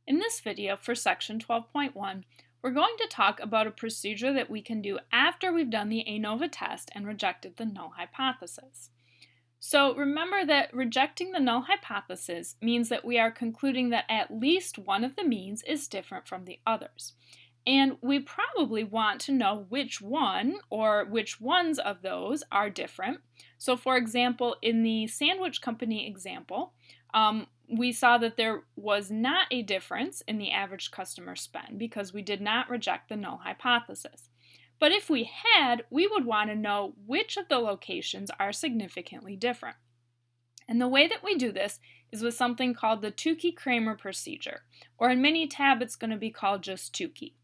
In this video for section 12.1, we're going to talk about a procedure that we can do after we've done the ANOVA test and rejected the null hypothesis. So remember that rejecting the null hypothesis means that we are concluding that at least one of the means is different from the others. And we probably want to know which one or which ones of those are different. So for example, in the sandwich company example, we saw that there was not a difference in the average customer spend because we did not reject the null hypothesis. But if we had, we would want to know which of the locations are significantly different. And the way that we do this is with something called the Tukey-Kramer procedure, or in Minitab it's going to be called just Tuki.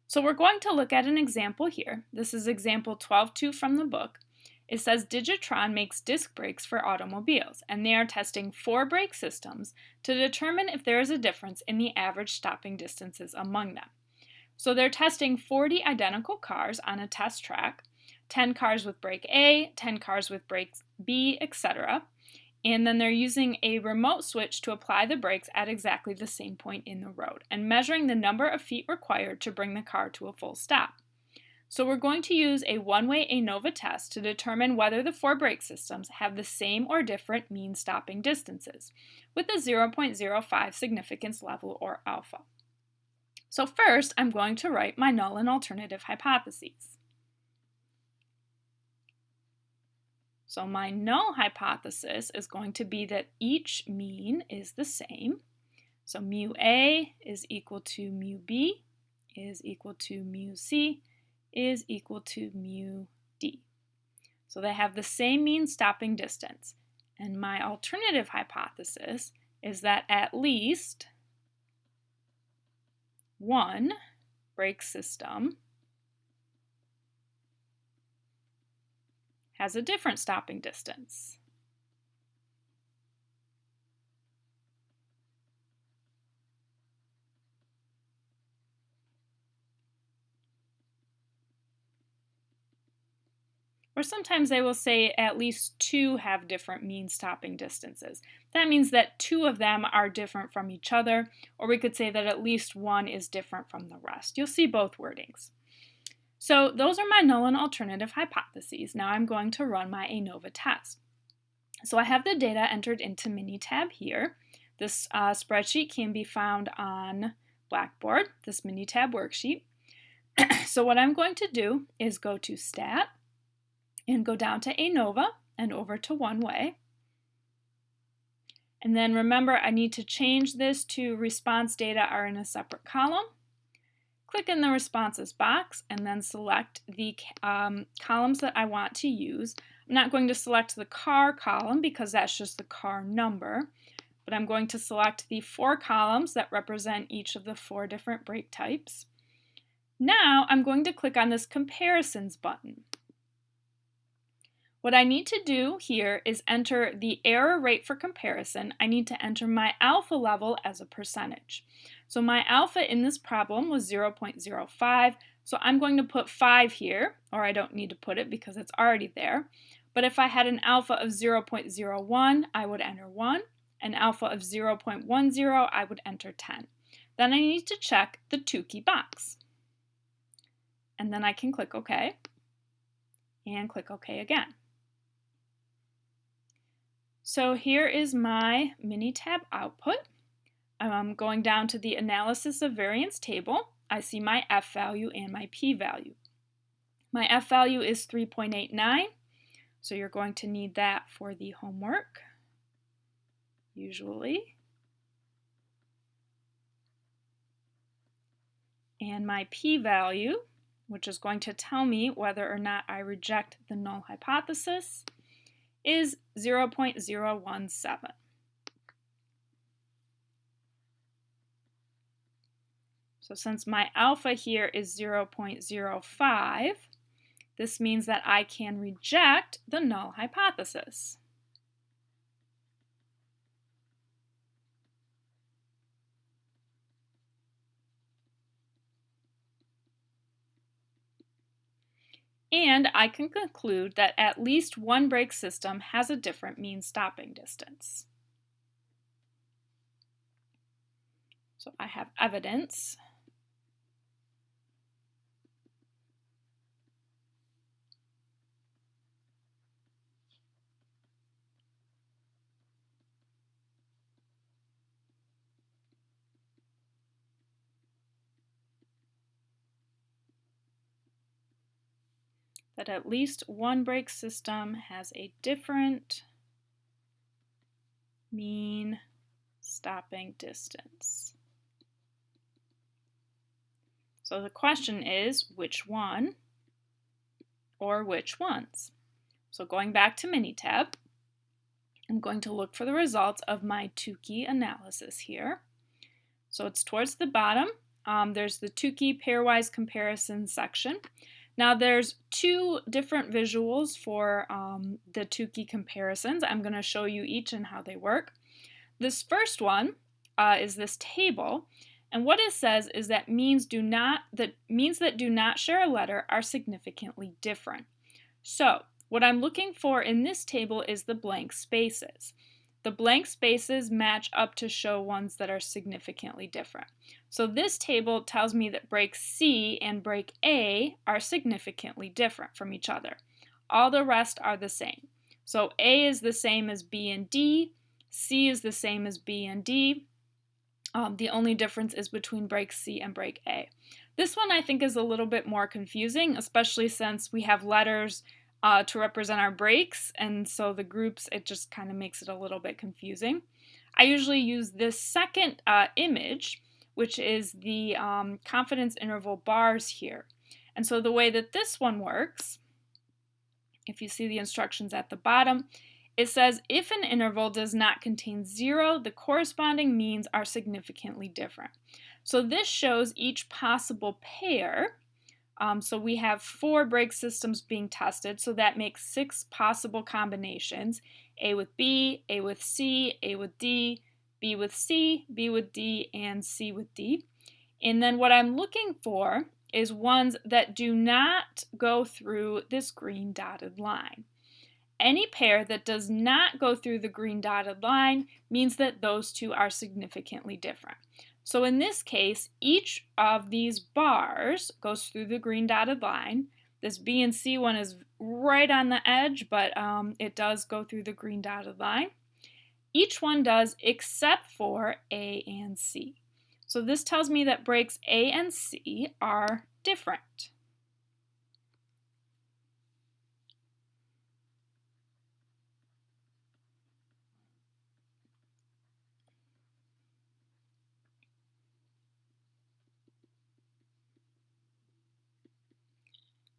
So we're going to look at an example here. This is example 12.2 from the book. It says Digitron makes disc brakes for automobiles, and they are testing 4 brake systems to determine if there is a difference in the average stopping distances among them. So they're testing 40 identical cars on a test track, 10 cars with brake A, 10 cars with brake B, etc. And then they're using a remote switch to apply the brakes at exactly the same point in the road and measuring the number of feet required to bring the car to a full stop. So we're going to use a one-way ANOVA test to determine whether the 4 brake systems have the same or different mean stopping distances with a 0.05 significance level or alpha. So first, I'm going to write my null and alternative hypotheses. So my null hypothesis is going to be that each mean is the same. So mu A is equal to mu B is equal to mu C is equal to mu D. So they have the same mean stopping distance. And my alternative hypothesis is that at least one brake system has a different stopping distance. Or sometimes they will say at least 2 have different mean stopping distances. That means that 2 of them are different from each other, or we could say that at least 1 is different from the rest. You'll see both wordings. So those are my null and alternative hypotheses. Now I'm going to run my ANOVA test. So I have the data entered into Minitab here. This spreadsheet can be found on Blackboard, this Minitab worksheet. So what I'm going to do is go to Stat and go down to ANOVA and over to One Way. And then remember, I need to change this to response data are in a separate column. Click in the responses box and then select the columns that I want to use. I'm not going to select the car column because that's just the car number, but I'm going to select the 4 columns that represent each of the 4 different brake types. Now I'm going to click on this comparisons button. What I need to do here is enter the error rate for comparison. I need to enter my alpha level as a percentage. So my alpha in this problem was 0.05, so I'm going to put 5 here, or I don't need to put it because it's already there. But if I had an alpha of 0.01, I would enter 1. An alpha of 0.10, I would enter 10. Then I need to check the Tuki box. And then I can click OK, and click OK again. So here is my Minitab output. I'm going down to the analysis of variance table. I see my F value and my P value. My F value is 3.89, so you're going to need that for the homework, usually. And my P value, which is going to tell me whether or not I reject the null hypothesis, is 0.017. So since my alpha here is 0.05, this means that I can reject the null hypothesis. And I can conclude that at least one brake system has a different mean stopping distance. So I have evidence that at least one brake system has a different mean stopping distance. So the question is, which one or which ones? So going back to Minitab, I'm going to look for the results of my Tukey analysis here. So it's towards the bottom. There's the Tukey pairwise comparison section. Now there's two different visuals for the Tukey comparisons. I'm going to show you each and how they work. This first one is this table, and what it says is that means that do not share a letter are significantly different. So what I'm looking for in this table is the blank spaces. The blank spaces match up to show ones that are significantly different. So this table tells me that brake C and brake A are significantly different from each other. All the rest are the same. So A is the same as B and D, C is the same as B and D. The only difference is between brake C and brake A. This one I think is a little bit more confusing, especially since we have letters to represent our brakes, and so the groups, it just kind of makes it a little bit confusing. I usually use this second image, which is the confidence interval bars here. And so the way that this one works, if you see the instructions at the bottom, it says if an interval does not contain 0, the corresponding means are significantly different. So this shows each possible pair. So we have 4 brake systems being tested, so that makes 6 possible combinations: A with B, A with C, A with D, B with C, B with D, and C with D. And then what I'm looking for is ones that do not go through this green dotted line. Any pair that does not go through the green dotted line means that those two are significantly different. So in this case, each of these bars goes through the green dotted line. This B and C one is right on the edge, but it does go through the green dotted line. Each one does except for A and C. So this tells me that brakes A and C are different.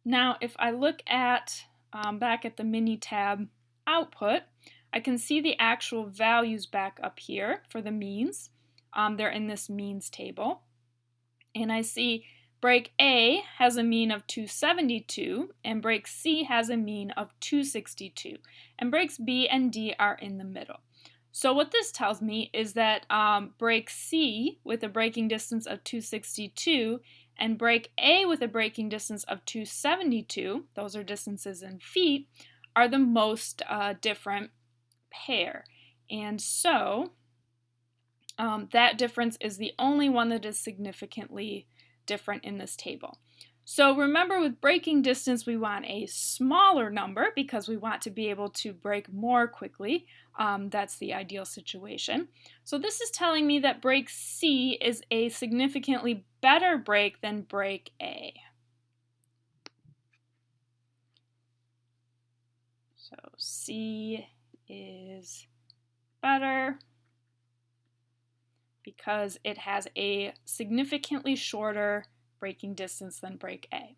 Now, if I look at back at the Minitab output, I can see the actual values back up here for the means. They're in this means table. And I see brake A has a mean of 272, and brake C has a mean of 262. And brakes B and D are in the middle. So what this tells me is that brake C with a braking distance of 262 and brake A with a braking distance of 272, those are distances in feet, are the most different pair. And so that difference is the only one that is significantly different in this table. So remember, with braking distance, we want a smaller number because we want to be able to brake more quickly. That's the ideal situation. So this is telling me that brake C is a significantly better brake than brake A. So C is better because it has a significantly shorter braking distance than brake A.